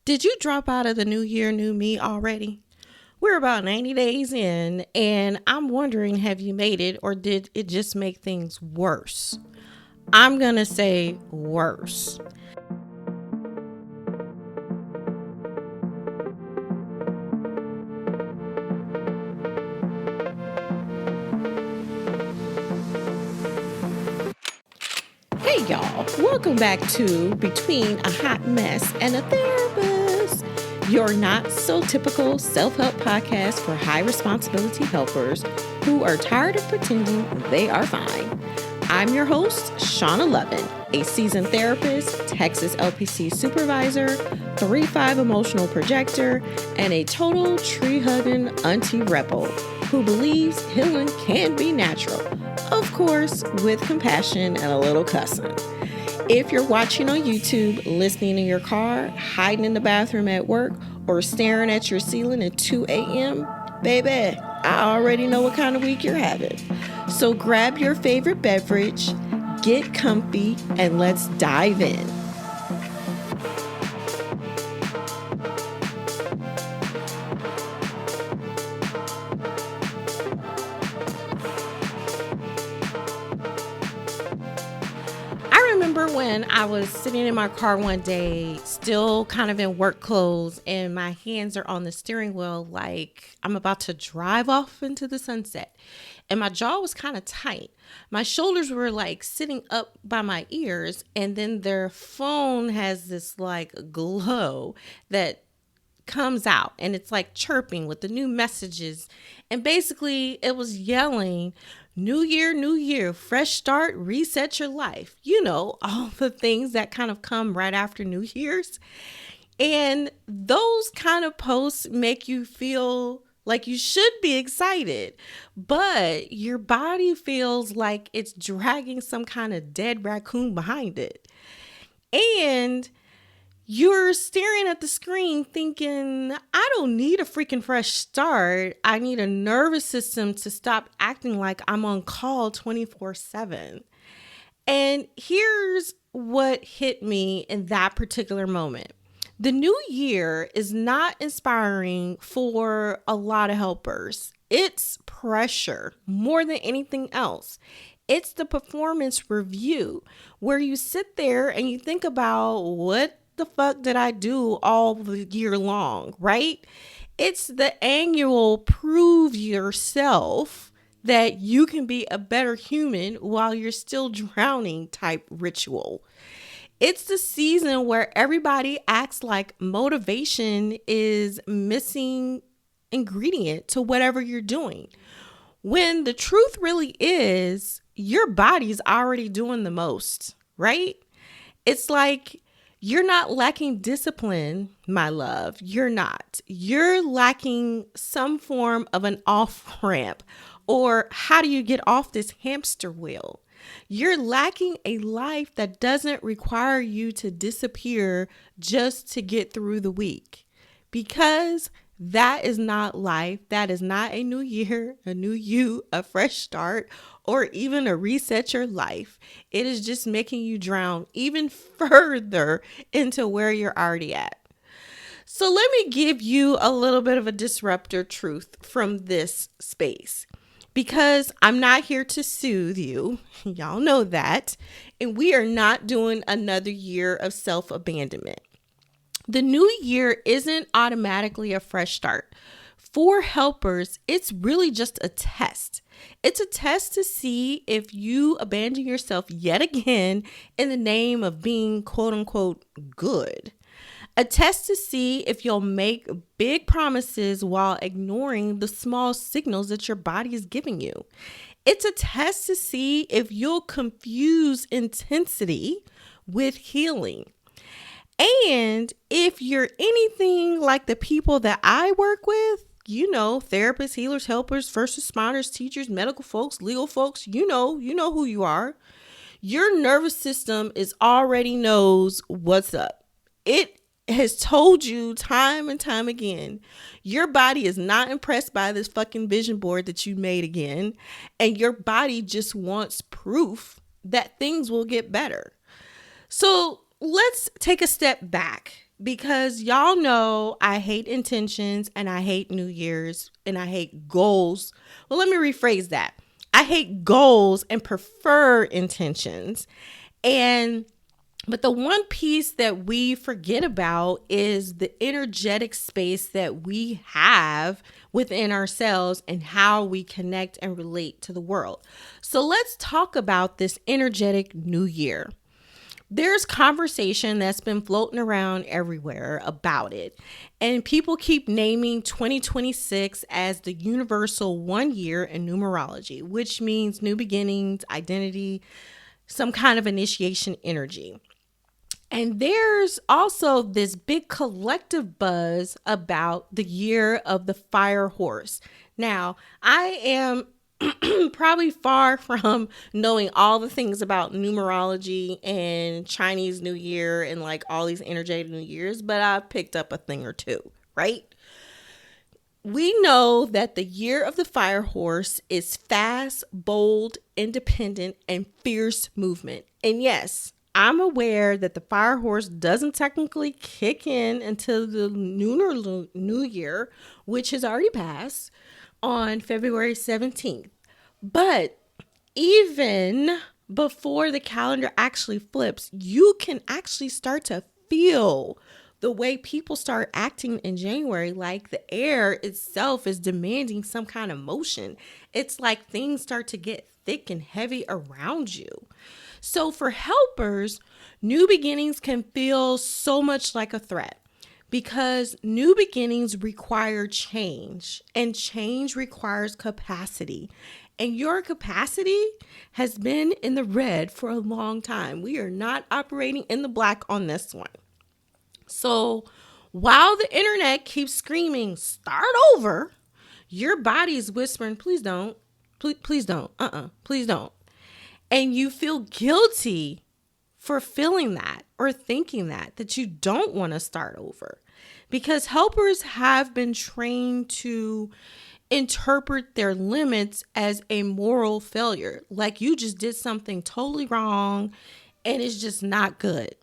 Did you drop out of the new year, new me already? We're about 90 days in, and I'm wondering, have you made it or did it just make things worse? I'm going to say worse. Hey, y'all. Welcome back to Between a Hot Mess and a Therapist, your not so typical self help podcast for high responsibility helpers who are tired of pretending they are fine. I'm your host, Shauna Lovin, a seasoned therapist, Texas LPC supervisor, 3-5 emotional projector, and a total tree hugging auntie rebel who believes healing can be natural. Of course, with compassion and a little cussing. If you're watching on YouTube, listening in your car, hiding in the bathroom at work, or staring at your ceiling at 2 a.m., baby, I already know what kind of week you're having. So grab your favorite beverage, get comfy, and let's dive in. I remember when I was sitting in my car one day, still kind of in work clothes, and my hands are on the steering wheel like I'm about to drive off into the sunset. And my jaw was kind of tight. My shoulders were like sitting up by my ears, and then their phone has this like glow that comes out and it's like chirping with the new messages. And basically, it was yelling, new year, fresh start, reset your life. You know, all the things that kind of come right after New Year's. And those kind of posts make you feel like you should be excited, but your body feels like it's dragging some kind of dead raccoon behind it. And you're staring at the screen thinking, I don't need a freaking fresh start. I need a nervous system to stop acting like I'm on call 24/7. And here's what hit me in that particular moment. The new year is not inspiring for a lot of helpers. It's pressure more than anything else. It's the performance review where you sit there and you think about what the fuck did I do all the year long, right? It's the annual prove yourself that you can be a better human while you're still drowning type ritual. It's the season where everybody acts like motivation is missing ingredient to whatever you're doing. When the truth really is, your body's already doing the most, right? It's like you're not lacking discipline, my love. You're not. You're lacking some form of an off ramp, or how do you get off this hamster wheel? You're lacking a life that doesn't require you to disappear just to get through the week, because that is not life. That is not a new year, a new you, a fresh start, or even a reset your life. It is just making you drown even further into where you're already at. So let me give you a little bit of a disruptor truth from this space, because I'm not here to soothe you. Y'all know that. And we are not doing another year of self-abandonment. The new year isn't automatically a fresh start. For helpers, it's really just a test. It's a test to see if you abandon yourself yet again in the name of being quote unquote good. A test to see if you'll make big promises while ignoring the small signals that your body is giving you. It's a test to see if you'll confuse intensity with healing. And if you're anything like the people that I work with, you know, therapists, healers, helpers, first responders, teachers, medical folks, legal folks, you know who you are. Your nervous system is already knows what's up. It has told you time and time again, your body is not impressed by this fucking vision board that you made again. And your body just wants proof that things will get better. So let's take a step back, because y'all know I hate intentions and I hate New Year's and I hate goals. Well, let me rephrase that. I hate goals and prefer intentions. And but the one piece that we forget about is the energetic space that we have within ourselves and how we connect and relate to the world. So let's talk about this energetic new year. There's conversation that's been floating around everywhere about it. And people keep naming 2026 as the universal 1 year in numerology, which means new beginnings, identity, some kind of initiation energy. And there's also this big collective buzz about the year of the fire horse. Now, I am probably far from knowing all the things about numerology and Chinese New Year and like all these energetic New Years, but I picked up a thing or two, right? We know that the year of the fire horse is fast, bold, independent, and fierce movement. And yes, I'm aware that the fire horse doesn't technically kick in until the lunar new year, which has already passed on February 17th. But even before the calendar actually flips, you can actually start to feel the way people start acting in January, like the air itself is demanding some kind of motion. It's like things start to get thick and heavy around you. So for helpers, new beginnings can feel so much like a threat because new beginnings require change and change requires capacity. And your capacity has been in the red for a long time. We are not operating in the black on this one. So while the internet keeps screaming, start over, your body is whispering, please don't, please don't, please don't. And you feel guilty for feeling that or thinking that you don't want to start over. Because helpers have been trained to interpret their limits as a moral failure. Like you just did something totally wrong and it's just not good.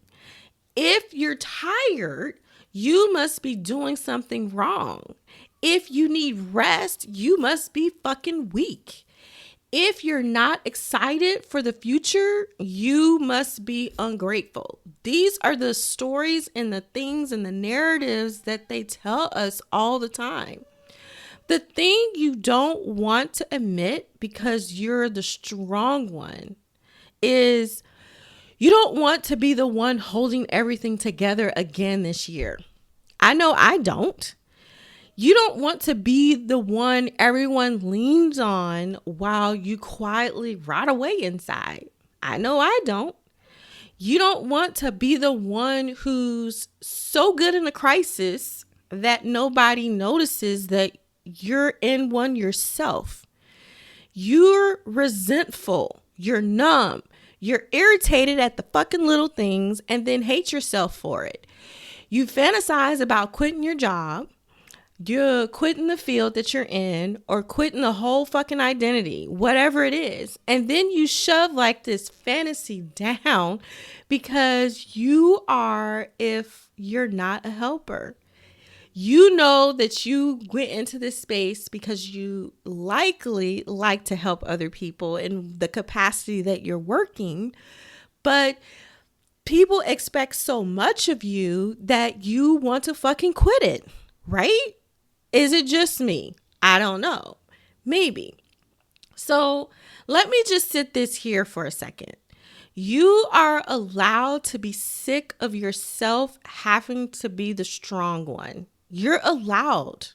If you're tired, you must be doing something wrong. If you need rest, you must be fucking weak. If you're not excited for the future, you must be ungrateful. These are the stories and the things and the narratives that they tell us all the time. The thing you don't want to admit because you're the strong one is you don't want to be the one holding everything together again this year. I know I don't. You don't want to be the one everyone leans on while you quietly rot away inside. I know I don't. You don't want to be the one who's so good in a crisis that nobody notices that you're in one yourself. You're resentful. You're numb. You're irritated at the fucking little things and then hate yourself for it. You fantasize about quitting your job. You're quitting the field that you're in or quitting the whole fucking identity, whatever it is. And then you shove like this fantasy down because you are, if you're not a helper. You know that you went into this space because you likely like to help other people in the capacity that you're working, but people expect so much of you that you want to fucking quit it, right? Is it just me? I don't know. Maybe. So let me just sit this here for a second. You are allowed to be sick of yourself having to be the strong one. You're allowed.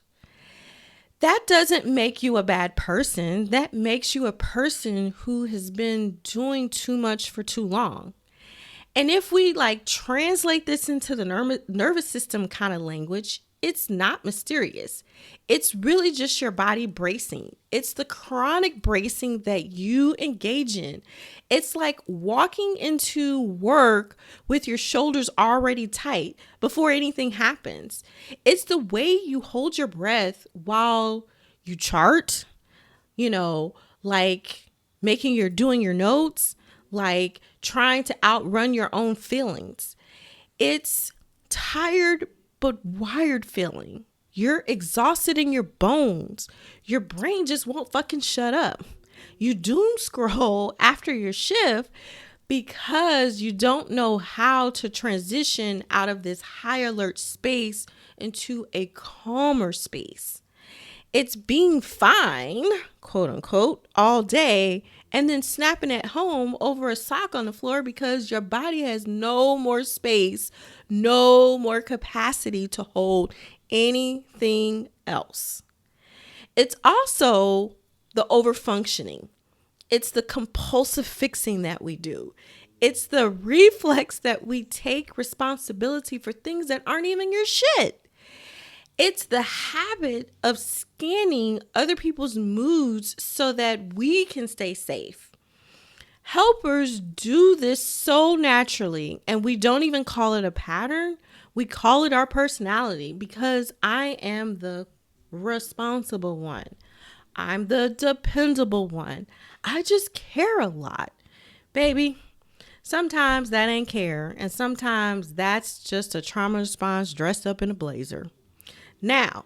That doesn't make you a bad person. That makes you a person who has been doing too much for too long. And if we like translate this into the nervous system kind of language, it's not mysterious. It's really just your body bracing. It's the chronic bracing that you engage in. It's like walking into work with your shoulders already tight before anything happens. It's the way you hold your breath while you chart, like doing your notes, like trying to outrun your own feelings. It's tired but wired feeling. You're exhausted in your bones. Your brain just won't fucking shut up. You doom scroll after your shift because you don't know how to transition out of this high alert space into a calmer space. It's being fine, quote unquote, all day and then snapping at home over a sock on the floor because your body has no more space, no more capacity to hold anything else. It's also the overfunctioning. It's the compulsive fixing that we do. It's the reflex that we take responsibility for things that aren't even your shit. It's the habit of scanning other people's moods so that we can stay safe. Helpers do this so naturally, and we don't even call it a pattern. We call it our personality because I am the responsible one. I'm the dependable one. I just care a lot. Baby, sometimes that ain't care, and sometimes that's just a trauma response dressed up in a blazer. Now,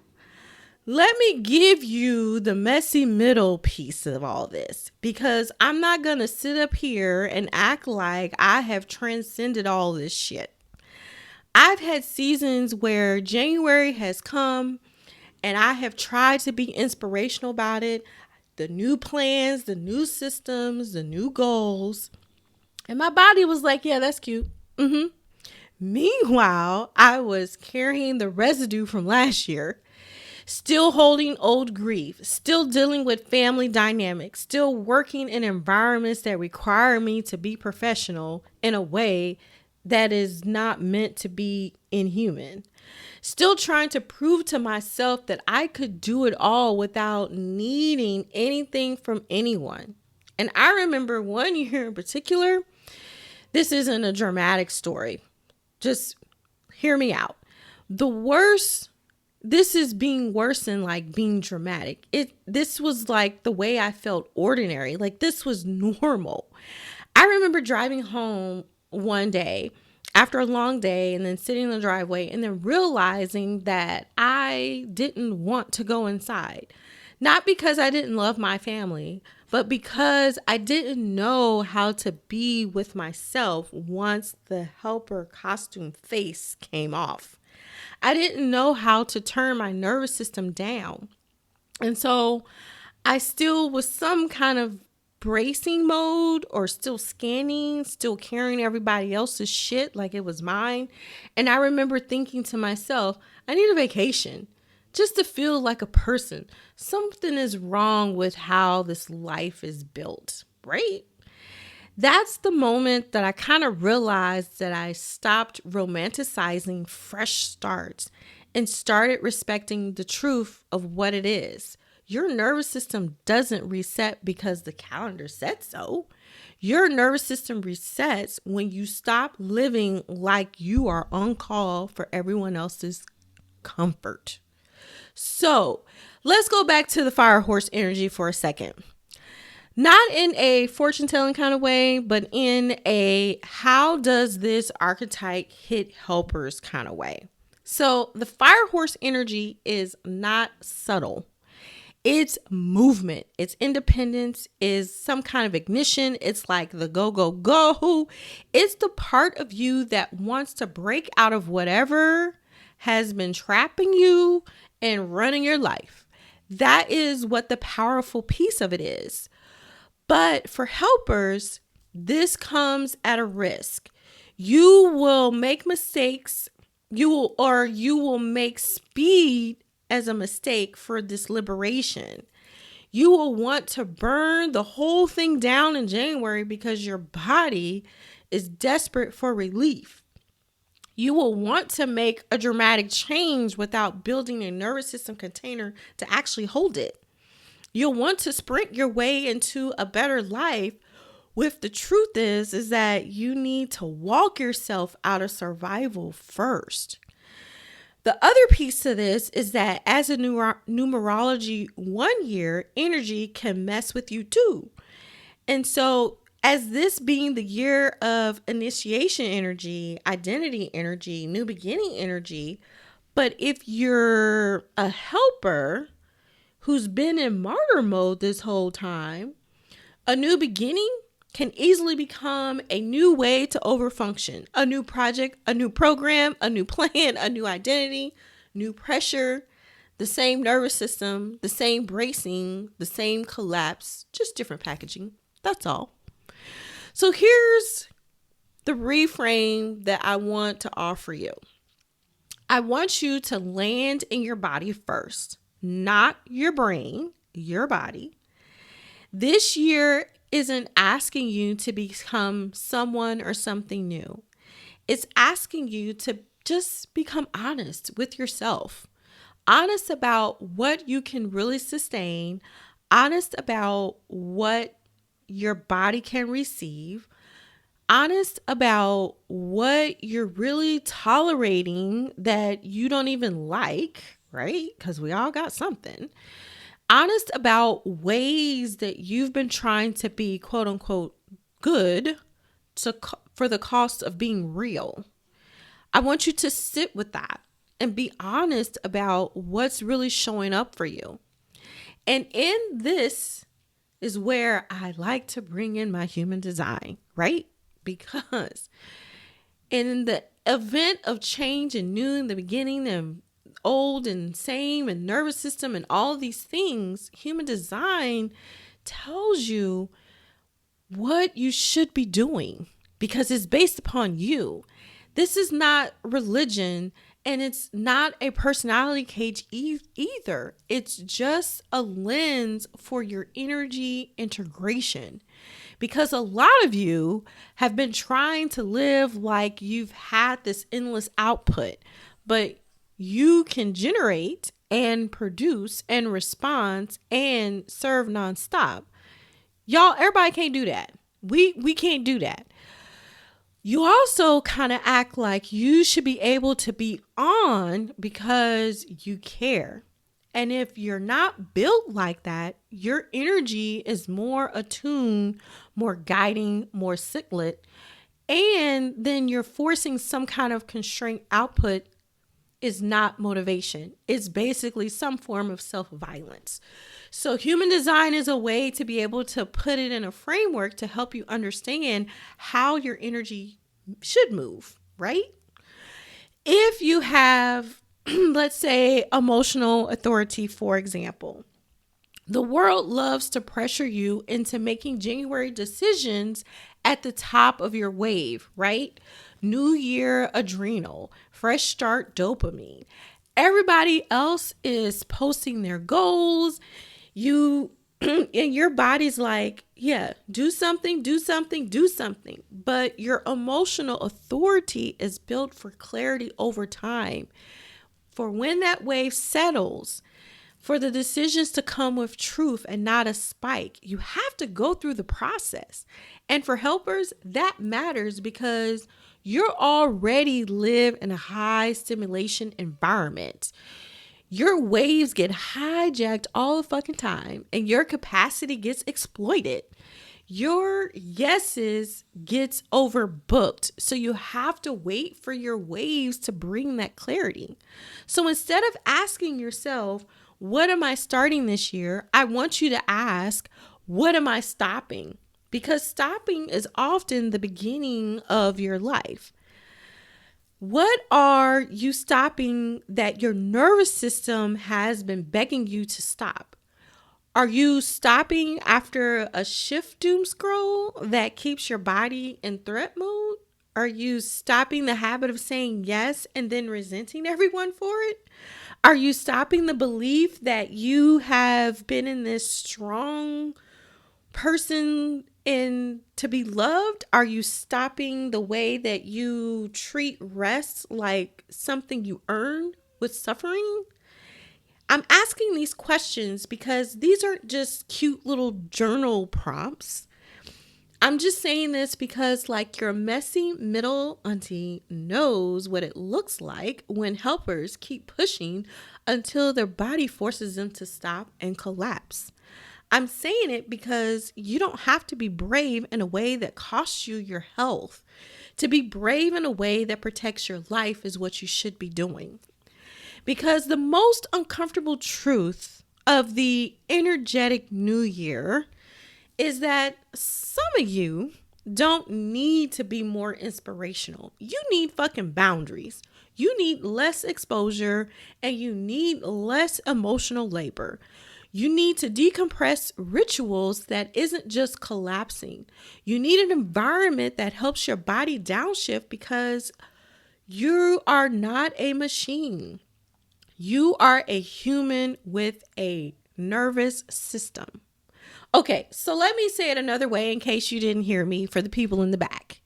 let me give you the messy middle piece of all this because I'm not going to sit up here and act like I have transcended all this shit. I've had seasons where January has come and I have tried to be inspirational about it. The new plans, the new systems, the new goals. And my body was like, yeah, that's cute. Meanwhile, I was carrying the residue from last year, still holding old grief, still dealing with family dynamics, still working in environments that require me to be professional in a way that is not meant to be inhuman. Still trying to prove to myself that I could do it all without needing anything from anyone. And I remember one year in particular, this isn't a dramatic story. Just hear me out. This is being worse than like being dramatic. This was like the way I felt ordinary. Like this was normal. I remember driving home one day after a long day and then sitting in the driveway and then realizing that I didn't want to go inside. Not because I didn't love my family, but because I didn't know how to be with myself once the helper costume face came off. I didn't know how to turn my nervous system down. And so I still was some kind of bracing mode or still scanning, still carrying everybody else's shit like it was mine. And I remember thinking to myself, I need a vacation just to feel like a person. Something is wrong with how this life is built, right? That's the moment that I kind of realized that I stopped romanticizing fresh starts and started respecting the truth of what it is. Your nervous system doesn't reset because the calendar said so. Your nervous system resets when you stop living like you are on call for everyone else's comfort. So let's go back to the fire horse energy for a second. Not in a fortune telling kind of way, but in a how does this archetype hit helpers kind of way. So the fire horse energy is not subtle. It's movement. It's independence. Is some kind of ignition. It's like the go, go, go. It's the part of you that wants to break out of whatever has been trapping you and running your life. That is what the powerful piece of it is. But for helpers, this comes at a risk. You will make mistakes. You will make speed as a mistake for this liberation. You will want to burn the whole thing down in January because your body is desperate for relief. You will want to make a dramatic change without building a nervous system container to actually hold it. You'll want to sprint your way into a better life with the truth is that you need to walk yourself out of survival first. The other piece to this is that as a numerology 1 year, energy can mess with you too. And so As this being the year of initiation energy, identity energy, new beginning energy, but if you're a helper who's been in martyr mode this whole time, a new beginning can easily become a new way to overfunction, a new project, a new program, a new plan, a new identity, new pressure, the same nervous system, the same bracing, the same collapse, just different packaging. That's all. So here's the reframe that I want to offer you. I want you to land in your body first, not your brain, your body. This year isn't asking you to become someone or something new. It's asking you to just become honest with yourself, honest about what you can really sustain, honest about what your body can receive, honest about what you're really tolerating that you don't even like, right? Because we all got something. Honest about ways that you've been trying to be quote unquote good for the cost of being real. I want you to sit with that and be honest about what's really showing up for you. And in this is where I like to bring in my human design, right? Because in the event of change and new in the beginning and old and same and nervous system and all of these things, human design tells you what you should be doing because it's based upon you. This is not religion and it's not a personality cage either. It's just a lens for your energy integration. Because a lot of you have been trying to live like you've had this endless output, but you can generate and produce and respond and serve nonstop. Y'all, everybody can't do that. We can't do that. You also kind of act like you should be able to be on because you care. And if you're not built like that, your energy is more attuned, more guiding, more cyclic, and then you're forcing some kind of constraint output is not motivation. It's basically some form of self-violence. So human design is a way to be able to put it in a framework to help you understand how your energy should move, right? If you have, let's say, emotional authority, for example, the world loves to pressure you into making January decisions at the top of your wave, right? New year adrenal, fresh start dopamine. Everybody else is posting their goals. You and your body's like, yeah, do something, do something, do something. But your emotional authority is built for clarity over time. For when that wave settles, for the decisions to come with truth and not a spike, you have to go through the process. And for helpers, that matters because you're already live in a high stimulation environment. Your waves get hijacked all the fucking time and your capacity gets exploited. Your yeses gets overbooked. So you have to wait for your waves to bring that clarity. So instead of asking yourself, what am I starting this year? I want you to ask, what am I stopping? Because stopping is often the beginning of your life. What are you stopping that your nervous system has been begging you to stop? Are you stopping after a shift doom scroll that keeps your body in threat mode? Are you stopping the habit of saying yes and then resenting everyone for it? Are you stopping the belief that you have been in this strong person in to be loved? Are you stopping the way that you treat rest like something you earn with suffering? I'm asking these questions because these aren't just cute little journal prompts. I'm just saying this because like your messy middle auntie knows what it looks like when helpers keep pushing until their body forces them to stop and collapse. I'm saying it because you don't have to be brave in a way that costs you your health. To be brave in a way that protects your life is what you should be doing. Because the most uncomfortable truth of the energetic new year is that some of you don't need to be more inspirational. You need fucking boundaries. You need less exposure and you need less emotional labor. You need to decompress rituals that isn't just collapsing. You need an environment that helps your body downshift because you are not a machine. You are a human with a nervous system. Okay, so let me say it another way in case you didn't hear me for the people in the back.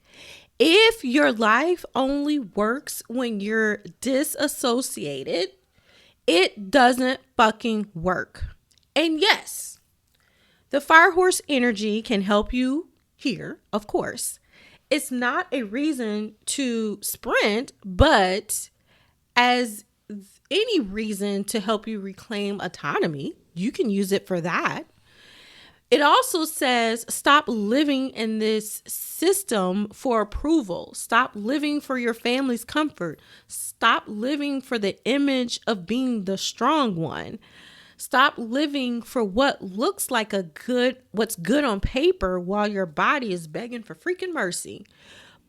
If your life only works when you're disassociated, it doesn't fucking work. And yes, the fire horse energy can help you here, of course. It's not a reason to sprint, but as any reason to help you reclaim autonomy, you can use it for that. It also says stop living in this system for approval. Stop living for your family's comfort. Stop living for the image of being the strong one. Stop living for what looks like what's good on paper while your body is begging for freaking mercy.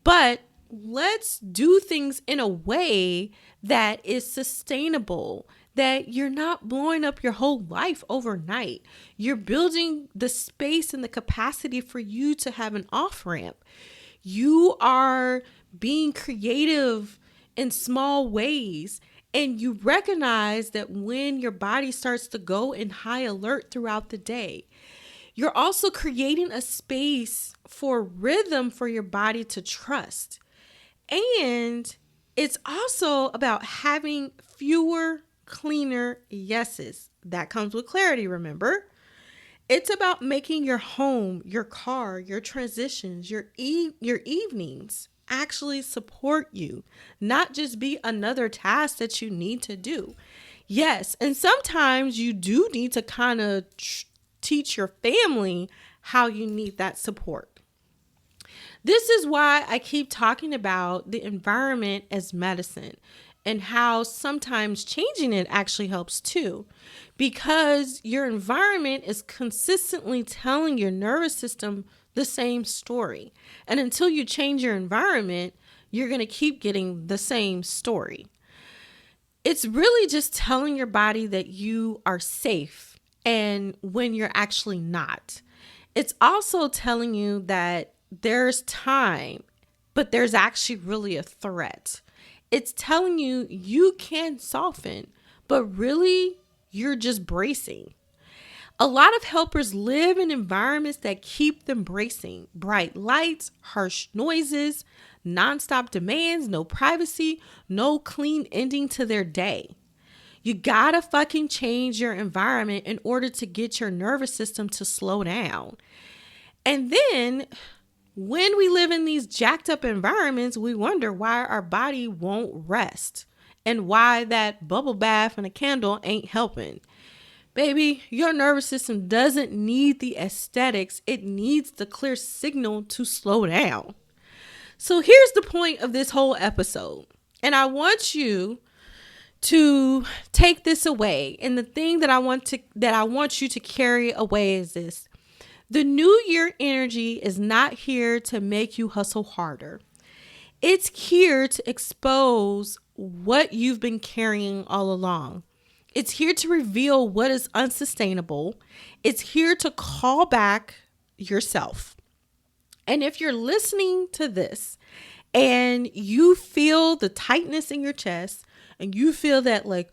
But let's do things in a way that is sustainable, that you're not blowing up your whole life overnight. You're building the space and the capacity for you to have an off-ramp. You are being creative in small ways. And you recognize that when your body starts to go in high alert throughout the day, you're also creating a space for rhythm for your body to trust. And it's also about having fewer, cleaner yeses. That comes with clarity, remember? It's about making your home, your car, your transitions, your evenings actually support you, not just be another task that you need to do. Yes, and sometimes you do need to kind of teach your family how you need that support. This is why I keep talking about the environment as medicine and how sometimes changing it actually helps too, because your environment is consistently telling your nervous system the same story. And until you change your environment, you're going to keep getting the same story. It's really just telling your body that you are safe and when you're actually not. It's also telling you that there's time, but there's actually really a threat. It's telling you you can soften, but really you're just bracing. A lot of helpers live in environments that keep them bracing. Bright lights, harsh noises, nonstop demands, no privacy, no clean ending to their day. You gotta fucking change your environment in order to get your nervous system to slow down. And then when we live in these jacked up environments, we wonder why our body won't rest and why that bubble bath and a candle ain't helping. Baby, your nervous system doesn't need the aesthetics. It needs the clear signal to slow down. So here's the point of this whole episode. And I want you to take this away. And the thing that I want you to carry away is this. The new year energy is not here to make you hustle harder. It's here to expose what you've been carrying all along. It's here to reveal what is unsustainable. It's here to call back yourself. And if you're listening to this and you feel the tightness in your chest and you feel that like,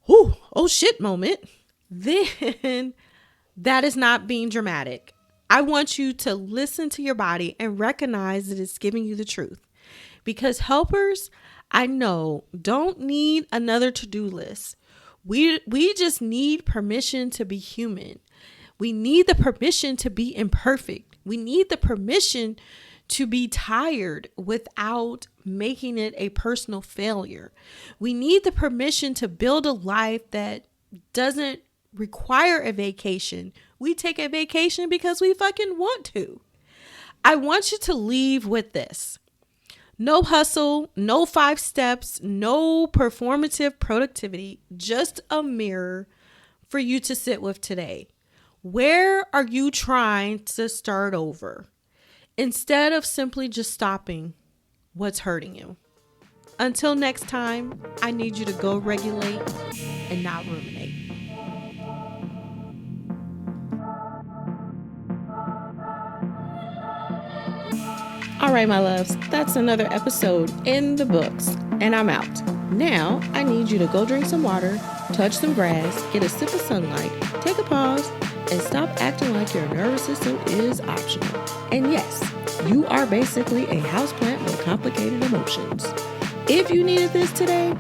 oh shit moment, then that is not being dramatic. I want you to listen to your body and recognize that it's giving you the truth. Because helpers, I know, don't need another to-do list. We just need permission to be human. We need the permission to be imperfect. We need the permission to be tired without making it a personal failure. We need the permission to build a life that doesn't require a vacation. We take a vacation because we fucking want to. I want you to leave with this. No hustle, no 5 steps, no performative productivity, just a mirror for you to sit with today. Where are you trying to start over? Instead of simply just stopping what's hurting you. Until next time, I need you to go regulate and not ruminate. All right, my loves, that's another episode in the books, and I'm out. Now, I need you to go drink some water, touch some grass, get a sip of sunlight, take a pause, and stop acting like your nervous system is optional. And yes, you are basically a houseplant with complicated emotions. If you needed this today,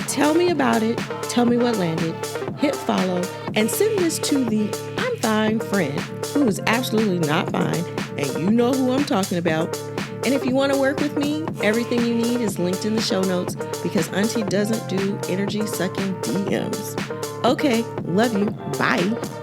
tell me about it, tell me what landed, hit follow, and send this to the I'm fine friend who is absolutely not fine, and you know who I'm talking about. And if you want to work with me, everything you need is linked in the show notes because Auntie doesn't do energy sucking DMs. Okay, love you. Bye.